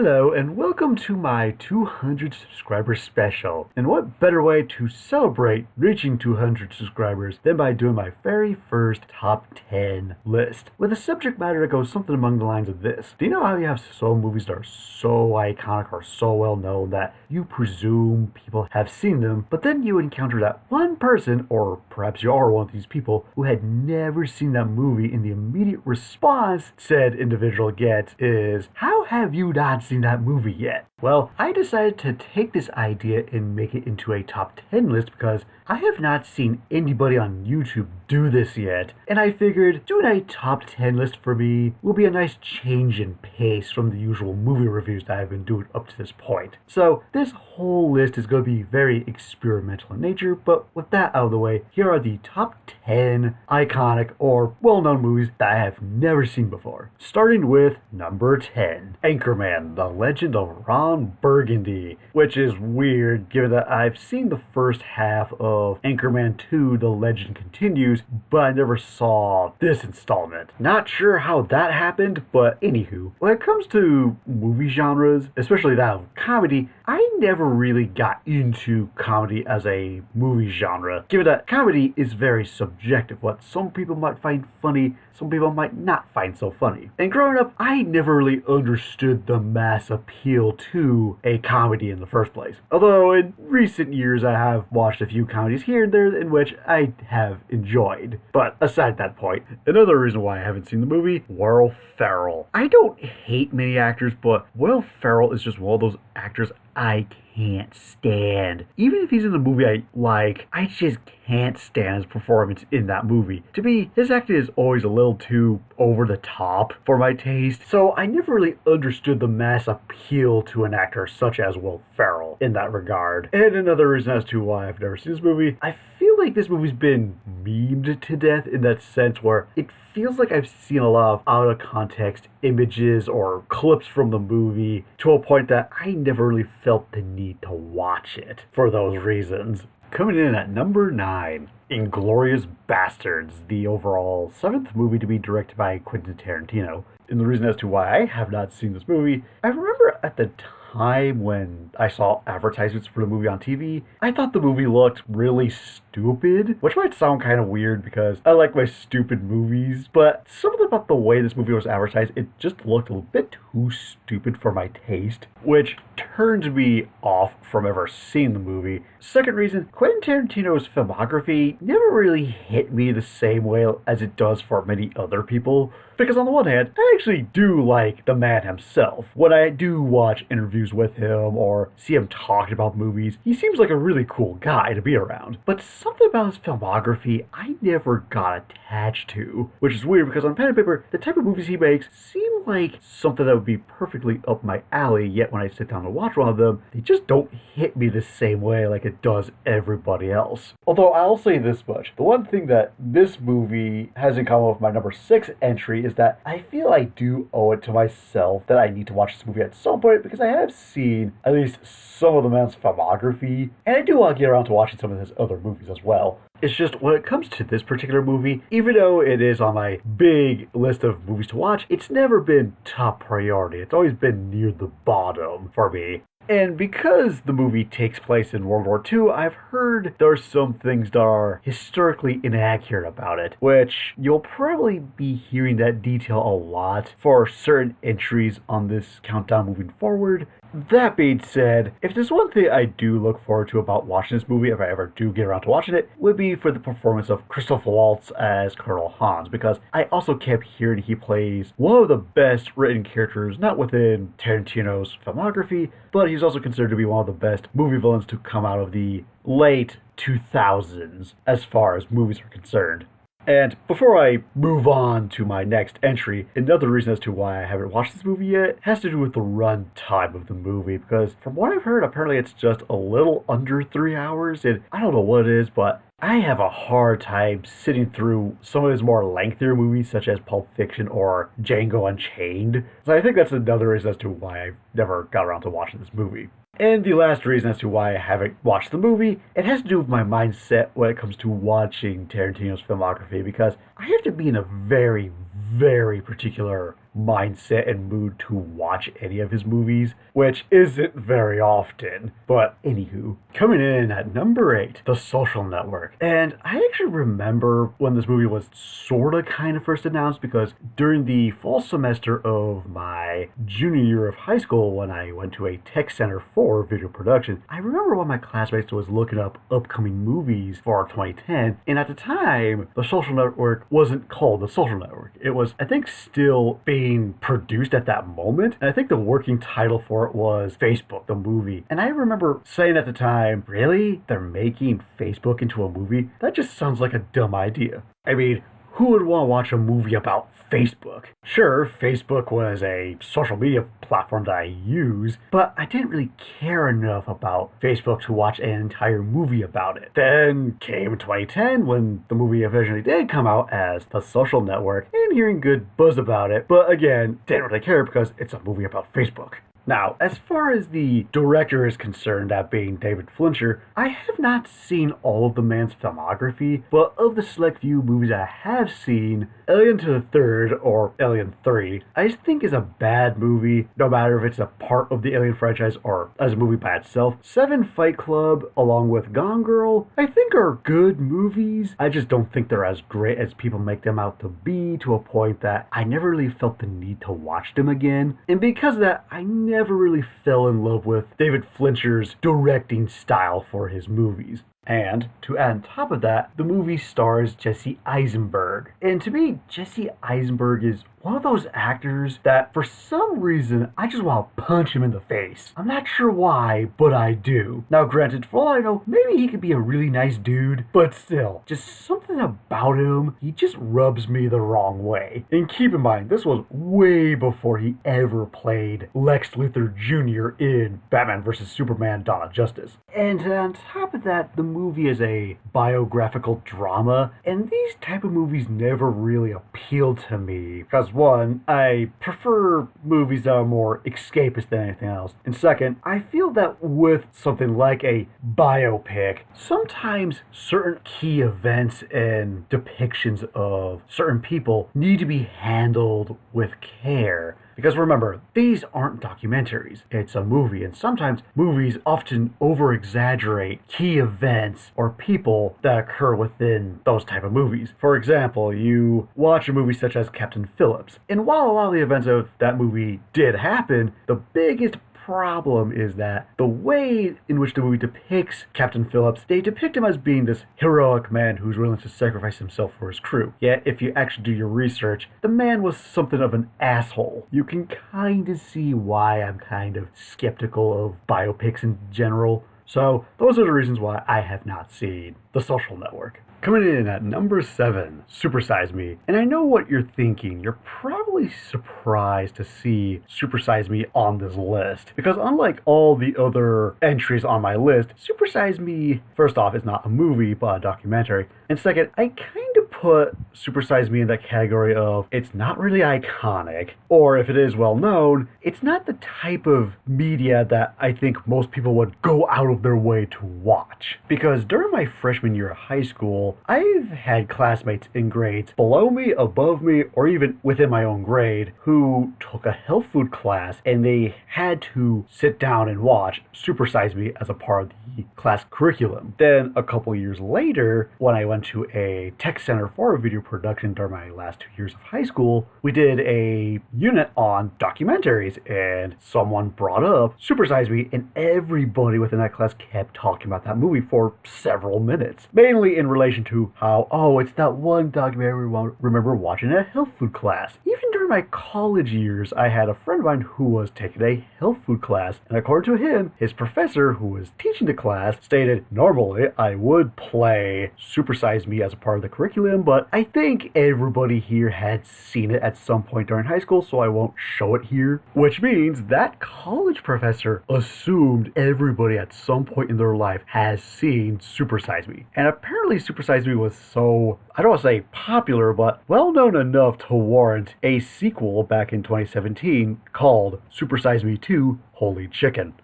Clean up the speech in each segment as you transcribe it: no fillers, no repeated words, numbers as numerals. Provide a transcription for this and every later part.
Hello and welcome to my 200 subscriber special. And what better way to celebrate reaching 200 subscribers than by doing my very first top 10 list with a subject matter that goes something along the lines of this. Do you know how you have some movies that are so iconic or so well known that you presume people have seen them, but then you encounter that one person, or perhaps you are one of these people, who had never seen that movie, and the immediate response said individual gets is, "How have you not seen that movie yet?" Well, I decided to take this idea and make it into a top 10 list because I have not seen anybody on YouTube do this yet, and I figured doing a top 10 list for me will be a nice change in pace from the usual movie reviews that I've been doing up to this point. So this whole list is going to be very experimental in nature, but with that out of the way, here are the top 10 iconic or well-known movies that I have never seen before. Starting with number 10, Anchorman, The Legend of Ron Burgundy, which is weird given that I've seen the first half of Anchorman 2, The Legend Continues, but I never saw this installment. Not sure how that happened, but anywho, when it comes to movie genres, especially that of comedy, I never really got into comedy as a movie genre, given that comedy is very subjective. What some people might find funny, some people might not find so funny. And growing up, I never really understood the mass appeal to a comedy in the first place. Although in recent years I have watched a few comedies here and there in which I have enjoyed. But aside that point, another reason why I haven't seen the movie, Will Ferrell. I don't hate many actors, but Will Ferrell is just one of those actors I can't stand. Even if he's in a movie I like, I just can't stand his performance in that movie. To me, his acting is always a little too over the top for my taste, so I never really understood the mass appeal to an actor such as Will Ferrell in that regard. And another reason as to why I've never seen this movie, I feel like this movie's been memed to death in that sense where it feels like I've seen a lot of out of context images or clips from the movie to a point that I never really felt the need to watch it for those reasons. Coming in at number 9, Inglorious Basterds, the overall 7th movie to be directed by Quentin Tarantino. And the reason as to why I have not seen this movie, I remember at the time when I saw advertisements for the movie on TV, I thought the movie looked really stupid, which might sound kind of weird because I like my stupid movies, but something about the way this movie was advertised, it just looked a little bit too stupid for my taste, which turned me off from ever seeing the movie. Second reason, Quentin Tarantino's filmography never really hit me the same way as it does for many other people. Because on the one hand, I actually do like the man himself. When I do watch interviews with him or see him talking about movies, he seems like a really cool guy to be around. But something about his filmography I never got attached to. Which is weird because on pen and paper, the type of movies he makes seem like something that would be perfectly up my alley, yet when I sit down to watch one of them, they just don't hit me the same way like it does everybody else. Although I'll say this much, the one thing that this movie has in common with my number 6 entry is that I feel I do owe it to myself that I need to watch this movie at some point because I have seen at least some of the man's filmography, and I do want to get around to watching some of his other movies as well. It's just when it comes to this particular movie, even though it is on my big list of movies to watch, it's never been top priority. It's always been near the bottom for me. And because the movie takes place in World War II, I've heard there are some things that are historically inaccurate about it, which you'll probably be hearing that detail a lot for certain entries on this countdown moving forward. That being said, if there's one thing I do look forward to about watching this movie, if I ever do get around to watching it, would be for the performance of Christoph Waltz as Colonel Hans, because I also kept hearing he plays one of the best written characters, not within Tarantino's filmography, but he's also considered to be one of the best movie villains to come out of the late 2000s as far as movies are concerned. And before I move on to my next entry, another reason as to why I haven't watched this movie yet has to do with the run time of the movie, because from what I've heard, apparently it's just a little under 3 hours, and I don't know what it is, but I have a hard time sitting through some of his more lengthier movies, such as Pulp Fiction or Django Unchained. So I think that's another reason as to why I've never got around to watching this movie. And the last reason as to why I haven't watched the movie, it has to do with my mindset when it comes to watching Tarantino's filmography, because I have to be in a very, very particular mindset and mood to watch any of his movies, which isn't very often. But anywho, coming in at number 8, The Social Network. And I actually remember when this movie was sorta kind of first announced, because during the fall semester of my junior year of high school, when I went to a tech center for video production, I remember one of my classmates was looking up upcoming movies for 2010, and at the time, The Social Network wasn't called The Social Network. It was, I think, still being produced at that moment, and I think the working title for it was Facebook, the movie. And I remember saying at the time, really? They're making Facebook into a movie? That just sounds like a dumb idea. I mean, who would want to watch a movie about Facebook? Sure, Facebook was a social media platform that I use, but I didn't really care enough about Facebook to watch an entire movie about it. Then came 2010 when the movie eventually did come out as The Social Network, and hearing good buzz about it, but again, didn't really care because it's a movie about Facebook. Now, as far as the director is concerned, that being David Fincher, I have not seen all of the man's filmography, but of the select few movies I have seen, Alien to the Third, or Alien 3, I just think is a bad movie, no matter if it's a part of the Alien franchise or as a movie by itself. 7 Fight Club, along with Gone Girl, I think are good movies. I just don't think they're as great as people make them out to be, to a point that I never really felt the need to watch them again. And because of that, I never really fell in love with David Fincher's directing style for his movies. And to add on top of that, the movie stars Jesse Eisenberg. And to me, Jesse Eisenberg is one of those actors that for some reason I just want to punch him in the face. I'm not sure why, but I do. Now granted, for all I know, maybe he could be a really nice dude, but still, just something about him, he just rubs me the wrong way. And keep in mind, this was way before he ever played Lex Luthor Jr. in Batman vs. Superman: Dawn of Justice. And on top of that, the movie is a biographical drama, and these type of movies never really appealed to me, because one, I prefer movies that are more escapist than anything else, and second, I feel that with something like a biopic, sometimes certain key events and depictions of certain people need to be handled with care. Because remember, these aren't documentaries, it's a movie, and sometimes movies often over-exaggerate key events or people that occur within those type of movies. For example, you watch a movie such as Captain Phillips, and while a lot of the events of that movie did happen, the biggest problem is that the way in which the movie depicts Captain Phillips, they depict him as being this heroic man who's willing to sacrifice himself for his crew. Yet, if you actually do your research, the man was something of an asshole. You can kind of see why I'm kind of skeptical of biopics in general. So, those are the reasons why I have not seen The Social Network. Coming in at number 7, Super Size Me. And I know what you're thinking. You're probably surprised to see Super Size Me on this list, because unlike all the other entries on my list, Super Size Me, first off, is not a movie, but a documentary. And second, I kind of put Super Size Me in that category of it's not really iconic, or if it is well known, it's not the type of media that I think most people would go out of their way to watch. Because during my freshman year of high school, I've had classmates in grades below me, above me, or even within my own grade who took a health food class and they had to sit down and watch Super Size Me as a part of the class curriculum. Then a couple years later, when I went to a tech center for video production during my last 2 years of high school, we did a unit on documentaries, and someone brought up Super Size Me, and everybody within that class kept talking about that movie for several minutes, mainly in relation to how, oh, it's that one documentary we remember watching in a health food class. Even during my college years, I had a friend of mine who was taking a health food class, and according to him, his professor who was teaching the class stated, normally I would play Super Size Me as a part of the curriculum, but I think everybody here had seen it at some point during high school, so I won't show it here. Which means that college professor assumed everybody at some point in their life has seen Super Size Me. And apparently Super Size Me was so, I don't want to say popular, but well known enough to warrant a sequel back in 2017 called Super Size Me 2 Holy Chicken.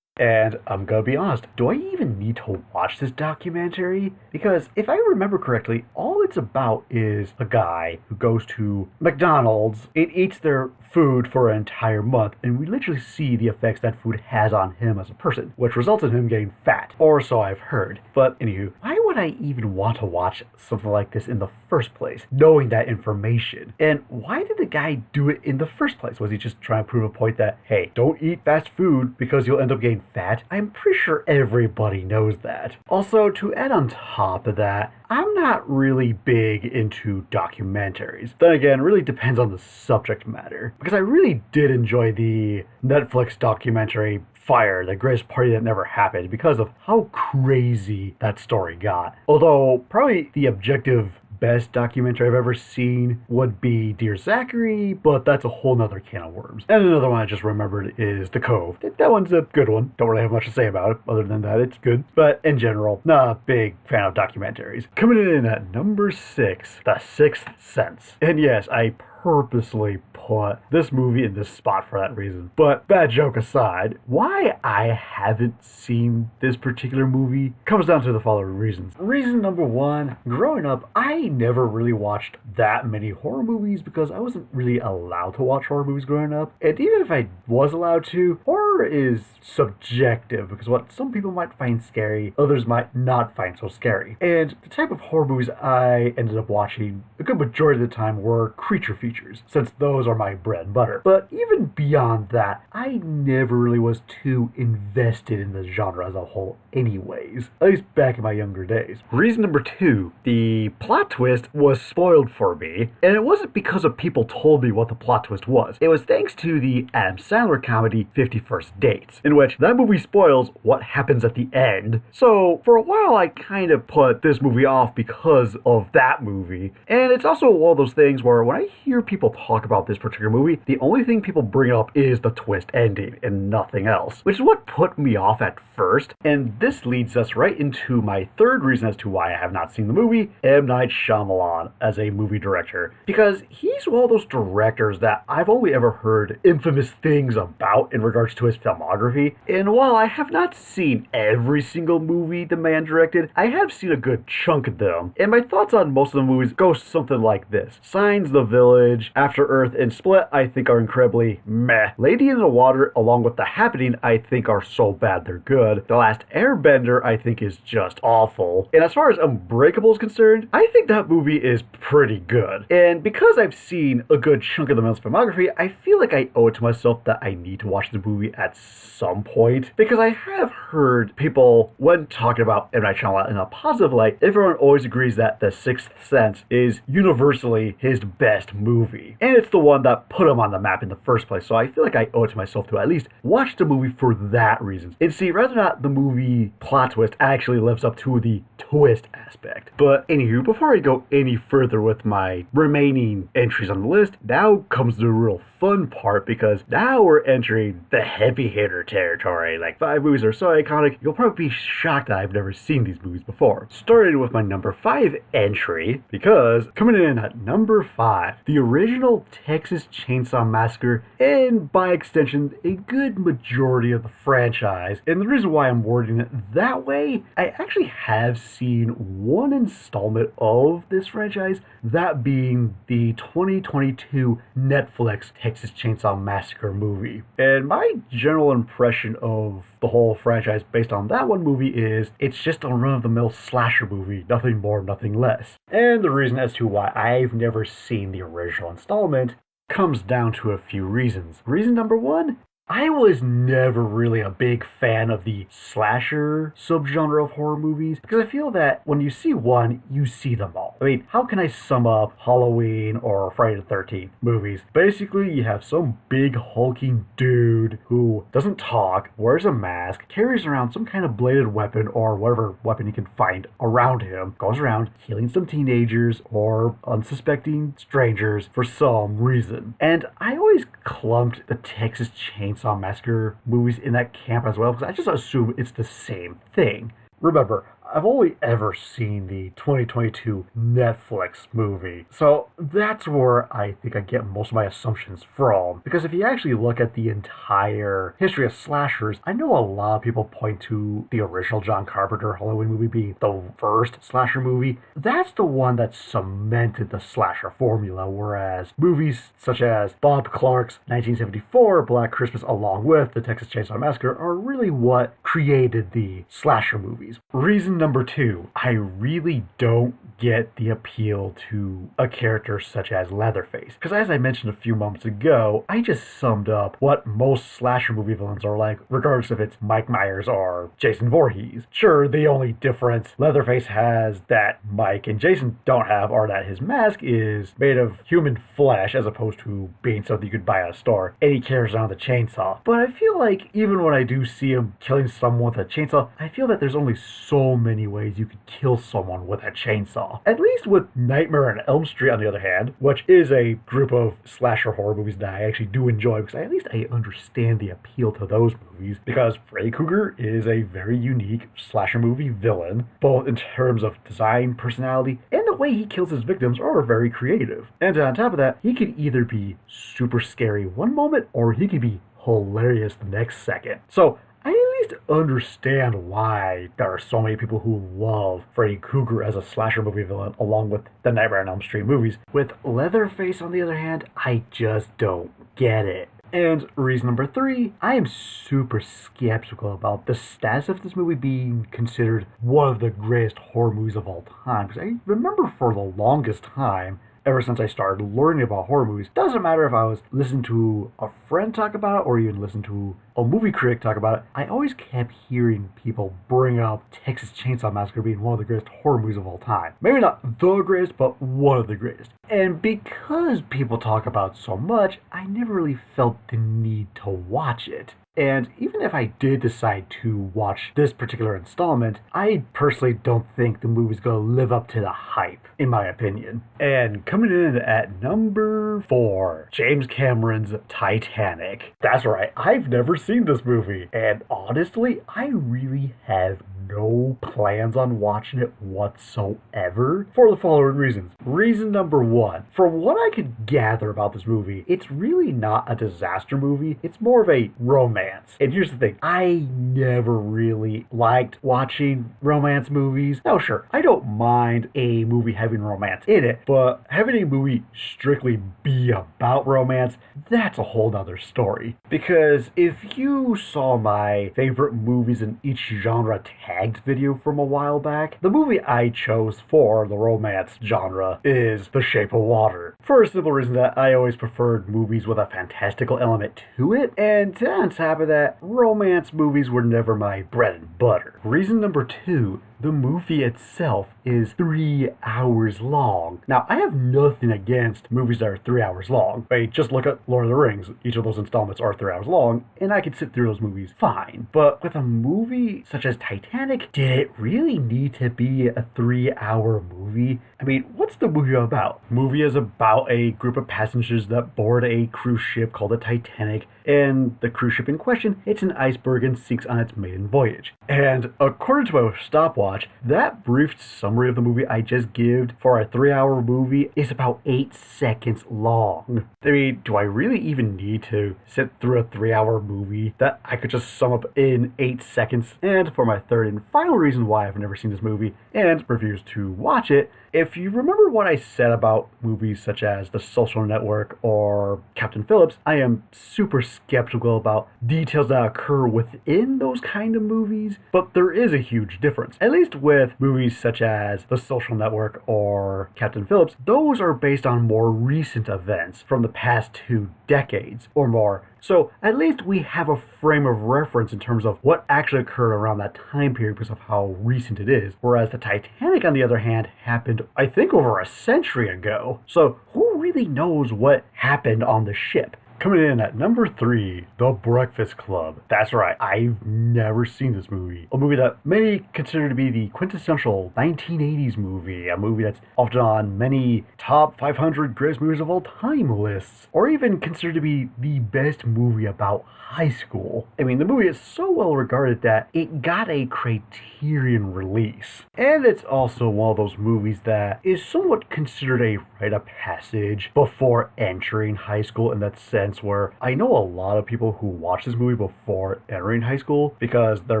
And I'm gonna be honest, do I even need to watch this documentary? Because if I remember correctly, all it's about is a guy who goes to McDonald's and eats their food for an entire month, and we literally see the effects that food has on him as a person, which results in him getting fat, or so I've heard. But anywho, why would I even want to watch something like this in the first place, knowing that information? And why did the guy do it in the first place? Was he just trying to prove a point that, hey, don't eat fast food because you'll end up getting fat? I'm pretty sure everybody knows that. Also, to add on top of that, I'm not really big into documentaries. Then again, it really depends on the subject matter. Because I really did enjoy the Netflix documentary Fire, the greatest party that never happened, because of how crazy that story got. Although, probably the objective best documentary I've ever seen would be Dear Zachary, but that's a whole nother can of worms. And another one I just remembered is The Cove. That one's a good one. Don't really have much to say about it, other than that it's good. But in general, not a big fan of documentaries. Coming in at number 6, The Sixth Sense. And yes, I purposely put this movie in this spot for that reason. But bad joke aside, why I haven't seen this particular movie comes down to the following reasons. Reason number 1, growing up, I never really watched that many horror movies because I wasn't really allowed to watch horror movies growing up. And even if I was allowed to, horror is subjective because what some people might find scary, others might not find so scary. And the type of horror movies I ended up watching a good majority of the time were creature features, since those are my bread and butter. But even beyond that, I never really was too invested in the genre as a whole anyways, at least back in my younger days. Reason number 2, the plot twist was spoiled for me, and it wasn't because of people told me what the plot twist was. It was thanks to the Adam Sandler comedy 50 First Dates, in which that movie spoils what happens at the end. So for a while I kind of put this movie off because of that movie, and it's also one of those things where when I hear people talk about this particular movie, the only thing people bring up is the twist ending and nothing else, which is what put me off at first. And this leads us right into my third reason as to why I have not seen the movie, M. Night Shyamalan as a movie director. Because he's one of those directors that I've only ever heard infamous things about in regards to his filmography. And while I have not seen every single movie the man directed, I have seen a good chunk of them. And my thoughts on most of the movies go something like this. Signs, The Village, After Earth, and Split I think are incredibly meh. Lady in the Water, along with The Happening, I think are so bad they're good. The Last Airbender I think is just awful. And as far as Unbreakable is concerned, I think that movie is pretty good. And because I've seen a good chunk of the man's filmography, I feel like I owe it to myself that I need to watch the movie at some point. Because I have heard people, when talking about M. Night Shyamalan in a positive light, everyone always agrees that The Sixth Sense is universally his best movie. And it's the one that put him on the map in the first place. So I feel like I owe it to myself to at least watch the movie for that reason. And see whether or not the movie plot twist actually lives up to the twist aspect. But anywho, before I go any further with my remaining entries on the list, now comes the real fun part, because now we're entering the heavy hitter territory. Like 5 movies are so iconic, you'll probably be shocked that I've never seen these movies before. Starting with my number 5 entry, because coming in at number 5, the original Texas Chainsaw Massacre, and by extension, a good majority of the franchise. And the reason why I'm wording it that way, I actually have seen one installment of this franchise, that being the 2022 Netflix Texas Chainsaw Massacre movie. And my general impression of the whole franchise based on that one movie is it's just a run-of-the-mill slasher movie, nothing more, nothing less. And the reason as to why I've never seen the original installment comes down to a few reasons. Reason number 1, I was never really a big fan of the slasher subgenre of horror movies, because I feel that when you see one, you see them all. I mean, how can I sum up Halloween or Friday the 13th movies? Basically, you have some big hulking dude who doesn't talk, wears a mask, carries around some kind of bladed weapon or whatever weapon he can find around him, goes around killing some teenagers or unsuspecting strangers for some reason. And I always clumped the Texas Chainsaw Massacre movies in that camp as well, because I just assume it's the same thing. Remember, I've only ever seen the 2022 Netflix movie. So that's where I think I get most of my assumptions from. Because if you actually look at the entire history of slashers, I know a lot of people point to the original John Carpenter Halloween movie being the first slasher movie. That's the one that cemented the slasher formula, whereas movies such as Bob Clark's 1974 Black Christmas along with the Texas Chainsaw Massacre are really what created the slasher movies. Reason number two, I really don't get the appeal to a character such as Leatherface. Because as I mentioned a few moments ago, I just summed up what most slasher movie villains are like, regardless if it's Mike Myers or Jason Voorhees. Sure, the only difference Leatherface has that Mike and Jason don't have are that his mask is made of human flesh as opposed to being something you could buy at a store, and he carries around the chainsaw. But I feel like even when I do see him killing someone with a chainsaw, I feel that there's only so many ways you could kill someone with a chainsaw. At least with Nightmare on Elm Street, on the other hand, which is a group of slasher horror movies that I actually do enjoy, because at least I understand the appeal to those movies, because Freddy Krueger is a very unique slasher movie villain, both in terms of design, personality, and the way he kills his victims are very creative. And on top of that, he could either be super scary one moment, or he could be hilarious the next second. So I at least understand why there are so many people who love Freddy Krueger as a slasher movie villain along with the Nightmare on Elm Street movies. With Leatherface, on the other hand, I just don't get it. And reason number three, I am super skeptical about the status of this movie being considered one of the greatest horror movies of all time. Because I remember for the longest time, ever since I started learning about horror movies, doesn't matter if I was listening to a friend talk about it or even listen to a movie critic talk about it, I always kept hearing people bring up Texas Chainsaw Massacre being one of the greatest horror movies of all time. Maybe not the greatest, but one of the greatest. And because people talk about it so much, I never really felt the need to watch it. And even if I did decide to watch this particular installment, I personally don't think the movie's gonna live up to the hype, in my opinion. And coming in at number 4, James Cameron's Titanic. That's right, I've never seen this movie. And honestly, I really have no plans on watching it whatsoever for the following reasons. Reason number 1, from what I could gather about this movie, it's really not a disaster movie, it's more of a romance. And here's the thing, I never really liked watching romance movies. Now sure, I don't mind a movie having romance in it, but having a movie strictly be about romance, that's a whole nother story. Because if you saw my favorite movies in each genre tagged video from a while back, the movie I chose for the romance genre is The Shape of Water. For a simple reason that I always preferred movies with a fantastical element to it, and on top of that, romance movies were never my bread and butter. Reason number 2, the movie itself is 3 hours long. Now, I have nothing against movies that are 3 hours long. Just look at Lord of the Rings. Each of those installments are 3 hours long, and I could sit through those movies fine. But with a movie such as Titanic, did it really need to be a 3-hour movie? I mean, what's the movie about? The movie is about a group of passengers that board a cruise ship called the Titanic, and the cruise ship in question hits an iceberg and sinks on its maiden voyage. And according to my stopwatch, that brief summary of the movie I just gave for a 3-hour movie is about 8 seconds long. I mean, do I really even need to sit through a 3-hour movie that I could just sum up in 8 seconds? And for my third and final reason why I've never seen this movie and refuse to watch it, if you remember what I said about movies such as The Social Network or Captain Phillips, I am super skeptical about details that occur within those kind of movies, but there is a huge difference. At least with movies such as The Social Network or Captain Phillips, those are based on more recent events from the past 2 decades or more. So at least we have a frame of reference in terms of what actually occurred around that time period because of how recent it is. Whereas the Titanic, on the other hand, happened, I think, over a century ago. So who really knows what happened on the ship? Coming in at number 3, The Breakfast Club. That's right, I've never seen this movie. A movie that many consider to be the quintessential 1980s movie, a movie that's often on many top 500 greatest movies of all time lists, or even considered to be the best movie about high school. I mean, the movie is so well regarded that it got a Criterion release. And it's also one of those movies that is somewhat considered a rite of passage before entering high school, in that sense where I know a lot of people who watch this movie before entering high school because their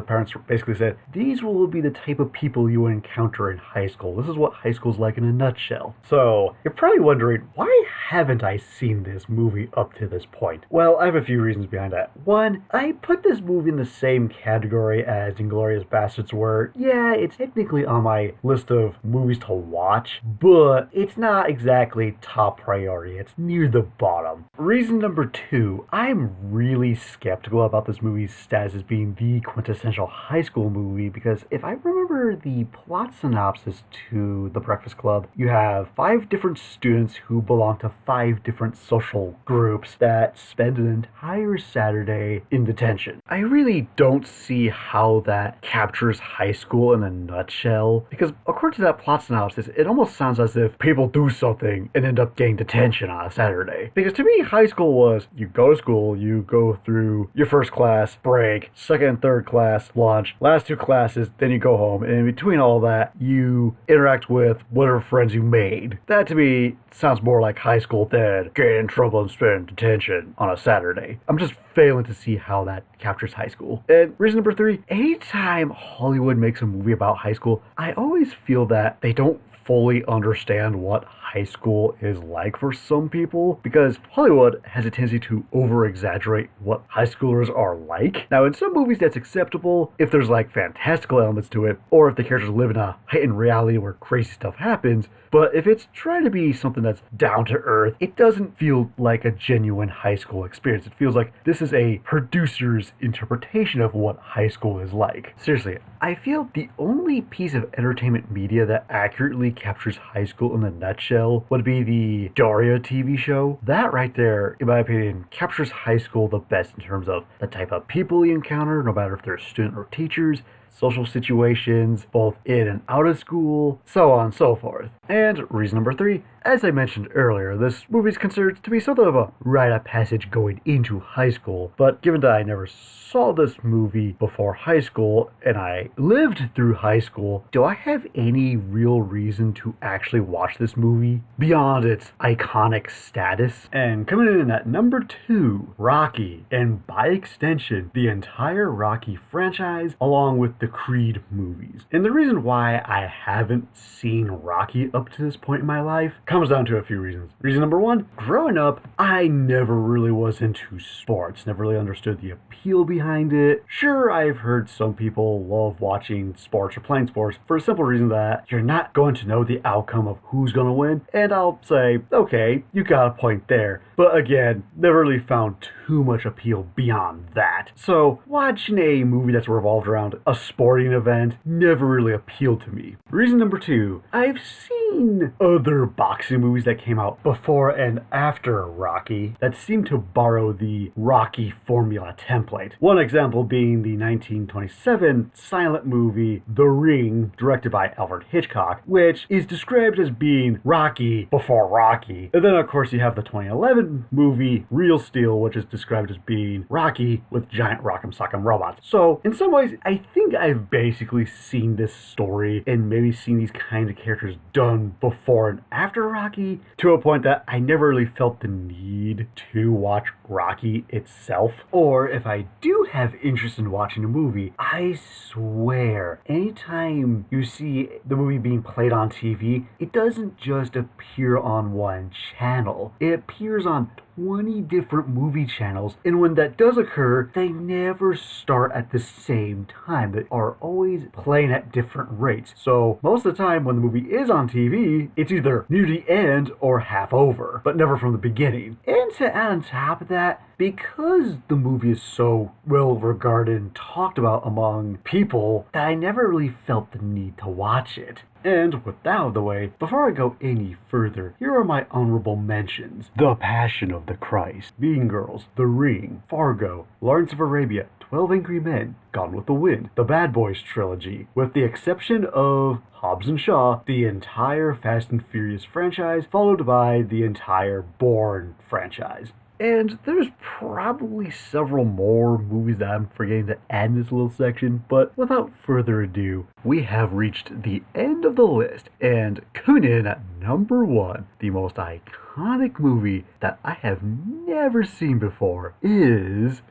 parents basically said, these will be the type of people you encounter in high school. This is what high school's like in a nutshell. So you're probably wondering, why haven't I seen this movie up to this point? Well, I have a few reasons behind that. One, I put this movie in the same category as Inglorious Basterds, where, yeah, it's technically on my list of movies to watch, but it's not exactly top priority. It's near the bottom. Reason number 2, I'm really skeptical about this movie's status as being the quintessential high school movie, because if I remember the plot synopsis to The Breakfast Club, you have 5 different students who belong to 5 different social groups that spend an entire Saturday in detention. I really don't see how that captures high school in a nutshell, because according to that plot synopsis, it almost sounds as if people do something and end up getting detention on a Saturday. Because to me, high school was, you go to school, you go through your first class, break, second and third class, lunch, last 2 classes, then you go home, and in between all that, you interact with whatever friends you made. That to me sounds more like high school than get in trouble and spend detention on a Saturday. I'm just failing to see how that captures high school. And reason number 3, anytime Hollywood makes a movie about high school, I always feel that they don't fully understand what high school is like for some people, because Hollywood has a tendency to over-exaggerate what high schoolers are like. Now, in some movies that's acceptable if there's like fantastical elements to it, or if the characters live in a heightened reality where crazy stuff happens, but if it's trying to be something that's down to earth, it doesn't feel like a genuine high school experience. It feels like this is a producer's interpretation of what high school is like. Seriously, I feel the only piece of entertainment media that accurately captures high school in a nutshell would be the Daria TV show. That right there, in my opinion, captures high school the best in terms of the type of people you encounter, no matter if they're student or teachers, social situations, both in and out of school, so on and so forth. And reason number 3, as I mentioned earlier, this movie is considered to be something of a rite of passage going into high school, but given that I never saw this movie before high school, and I lived through high school, do I have any real reason to actually watch this movie beyond its iconic status? And coming in at number 2, Rocky, and by extension, the entire Rocky franchise, along with the Creed movies. And the reason why I haven't seen Rocky up to this point in my life comes down to a few reasons. Reason number 1, growing up, I never really was into sports, never really understood the appeal behind it. Sure, I've heard some people love watching sports or playing sports for a simple reason that you're not going to know the outcome of who's going to win, and I'll say, okay, you got a point there. But again, never really found too much appeal beyond that. So watching a movie that's revolved around a sporting event never really appealed to me. Reason number 2, I've seen other boxing movies that came out before and after Rocky that seem to borrow the Rocky formula template. One example being the 1927 silent movie The Ring, directed by Alfred Hitchcock, which is described as being Rocky before Rocky. And then of course you have the 2011 movie Real Steel, which is described as being Rocky with giant rock'em sock'em robots. So in some ways, I think I've basically seen this story and maybe seen these kind of characters done before and after Rocky, to a point that I never really felt the need to watch Rocky itself. Or if I do have interest in watching a movie, I swear, anytime you see the movie being played on TV, it doesn't just appear on one channel. It appears on 20 different movie channels, and when that does occur, they never start at the same time. They are always playing at different rates. So most of the time when the movie is on TV, it's either near the end or half over, but never from the beginning. And to add on top of that, because the movie is so well regarded and talked about among people that I never really felt the need to watch it. And with that out of the way, before I go any further, here are my honorable mentions. The Passion of the Christ, Mean Girls, The Ring, Fargo, Lawrence of Arabia, 12 Angry Men, Gone with the Wind, the Bad Boys trilogy, with the exception of Hobbs and Shaw, the entire Fast and Furious franchise, followed by the entire Bourne franchise. And there's probably several more movies that I'm forgetting to add in this little section, but without further ado, we have reached the end of the list, and coming in at number 1, the most iconic movie that I have never seen before is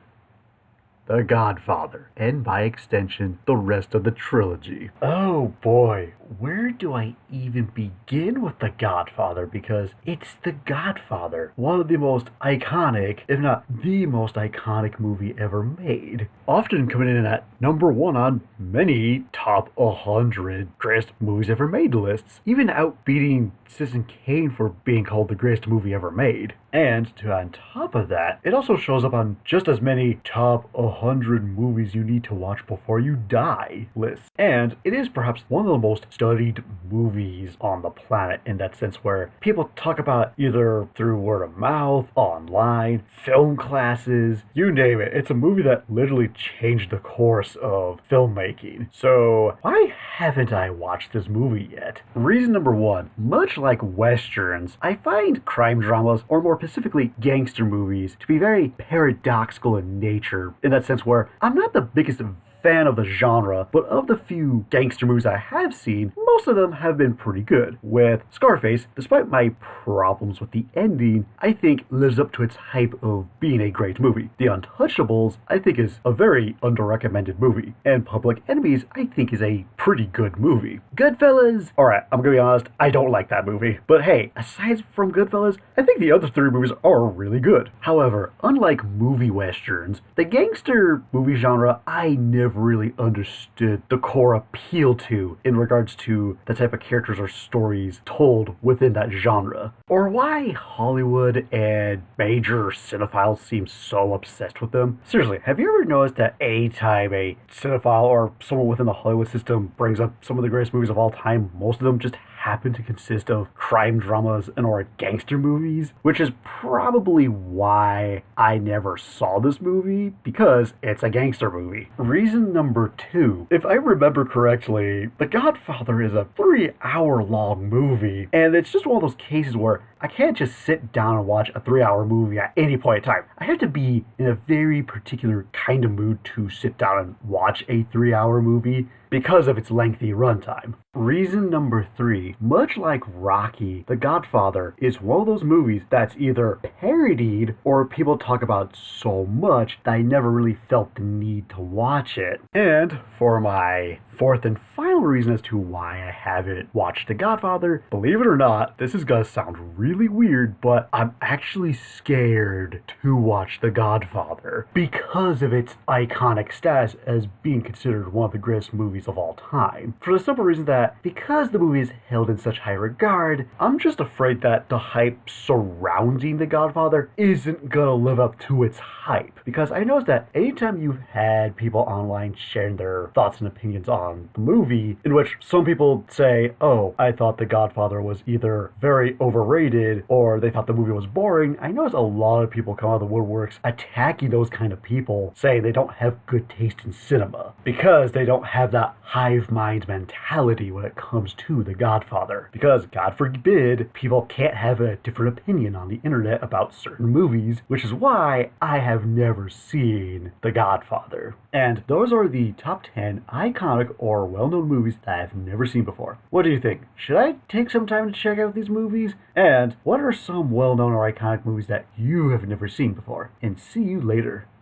The Godfather, and by extension, the rest of the trilogy. Oh boy, where do I even begin with The Godfather? Because it's The Godfather, one of the most iconic, if not the most iconic movie ever made. Often coming in at number 1 on many top 100 greatest movies ever made lists, even outbeating Citizen Kane for being called the greatest movie ever made. And on top of that, it also shows up on just as many top 100 movies you need to watch before you die lists. And it is perhaps one of the most studied movies on the planet in that sense, where people talk about it either through word of mouth, online, film classes, you name it. It's a movie that literally changed the course of filmmaking. So why haven't I watched this movie yet? Reason number 1, much like westerns, I find crime dramas, or more specifically gangster movies, to be very paradoxical in nature, in that sense where I'm not the biggest fan of the genre, but of the few gangster movies I have seen, most of them have been pretty good. With Scarface, despite my problems with the ending, I think lives up to its hype of being a great movie. The Untouchables, I think, is a very under-recommended movie, and Public Enemies, I think, is a pretty good movie. Goodfellas, alright, I'm gonna be honest, I don't like that movie, but hey, aside from Goodfellas, I think the other 3 movies are really good. However, unlike movie westerns, the gangster movie genre, I never really understood the core appeal to in regards to the type of characters or stories told within that genre, or why Hollywood and major cinephiles seem so obsessed with them. Seriously, have you ever noticed that anytime a cinephile or someone within the Hollywood system brings up some of the greatest movies of all time, most of them just happen to consist of crime dramas and or gangster movies, which is probably why I never saw this movie, because it's a gangster movie. Reason number 2, if I remember correctly, The Godfather is a 3-hour long movie, and it's just one of those cases where I can't just sit down and watch a 3-hour movie at any point in time. I have to be in a very particular kind of mood to sit down and watch a 3-hour movie because of its lengthy runtime. Reason number 3, much like Rocky, The Godfather is one of those movies that's either parodied or people talk about so much that I never really felt the need to watch it. And for my 4th and final reason as to why I haven't watched The Godfather, believe it or not, this is gonna sound really weird, but I'm actually scared to watch The Godfather because of its iconic status as being considered one of the greatest movies of all time. For the simple reason that because the movie is held in such high regard, I'm just afraid that the hype surrounding The Godfather isn't gonna live up to its hype. Because I noticed that anytime you've had people online sharing their thoughts and opinions on the movie, in which some people say, oh, I thought The Godfather was either very overrated or they thought the movie was boring, I noticed a lot of people come out of the woodworks attacking those kind of people, saying they don't have good taste in cinema because they don't have that hive mind mentality when it comes to The Godfather. Because, God forbid, people can't have a different opinion on the internet about certain movies, which is why I have never seen The Godfather. And those are the top 10 iconic or well-known movies that I've never seen before. What do you think? Should I take some time to check out these movies? And what are some well-known or iconic movies that you have never seen before? And see you later.